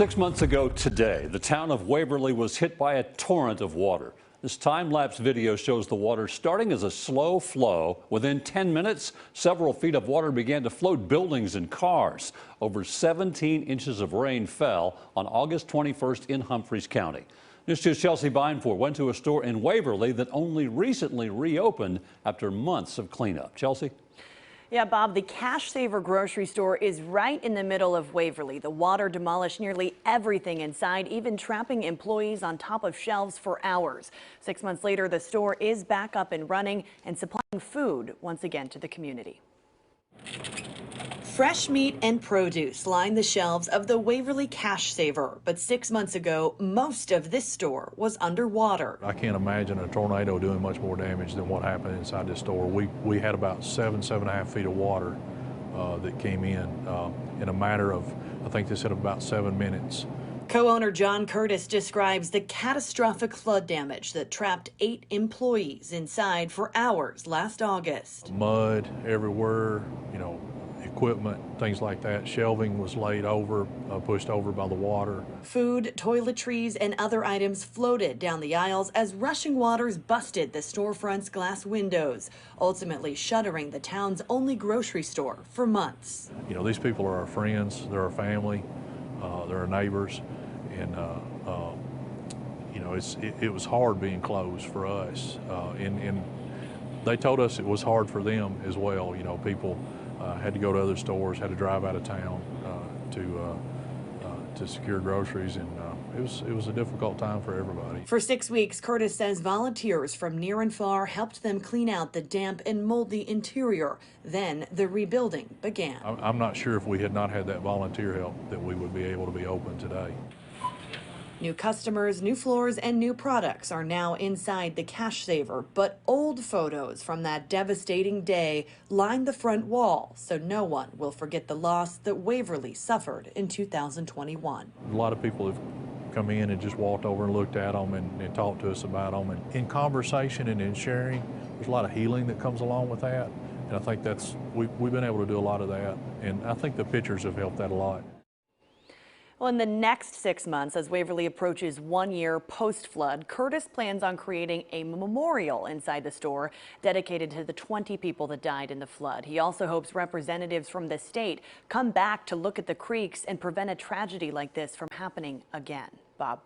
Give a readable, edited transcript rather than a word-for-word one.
6 months ago today, the town of Waverly was hit by a torrent of water. This time-lapse video shows the water starting as a slow flow. Within 10 minutes, several feet of water began to float buildings and cars. Over 17 inches of rain fell on August 21st in Humphreys County. News 2's Chelsea Bindford went to a store in Waverly that only recently reopened after months of cleanup. Chelsea? Yeah, Bob, the Cash Saver grocery store is right in the middle of Waverly. The water demolished nearly everything inside, even trapping employees on top of shelves for hours. 6 months later, the store is back up and running and supplying food once again to the community. Fresh meat and produce line the shelves of the Waverly Cash Saver, but 6 months ago, most of this store was underwater. I can't imagine a tornado doing much more damage than what happened inside this store. We had about 7.5 feet of water that came in a matter of, I think they said about 7 minutes. Co-owner John Curtis describes the catastrophic flood damage that trapped 8 employees inside for hours last August. Mud everywhere, equipment, things like that. Shelving was laid over, pushed over by the water. Food, toiletries, and other items floated down the aisles as rushing waters busted the storefront's glass windows, ultimately shuttering the town's only grocery store for months. These people are our friends, they're our family, they're our neighbors, and it was hard being closed for us. And they told us it was hard for them as well. People had to go to other stores, had to drive out of town to secure groceries, and it was a difficult time for everybody. For 6 weeks, Curtis says volunteers from near and far helped them clean out the damp and moldy interior. Then the rebuilding began. I'm not sure if we had not had that volunteer help that we would be able to be open today. New customers, new floors, and new products are now inside the Cash Saver, but old photos from that devastating day line the front wall, so no one will forget the loss that Waverly suffered in 2021. A lot of people have come in and just walked over and looked at them and talked to us about them. And in conversation and in sharing, there's a lot of healing that comes along with that. And I think we've been able to do a lot of that. And I think the pictures have helped that a lot. Well, in the next 6 months, as Waverly approaches 1 year post-flood, Curtis plans on creating a memorial inside the store dedicated to the 20 people that died in the flood. He also hopes representatives from the state come back to look at the creeks and prevent a tragedy like this from happening again. Bob.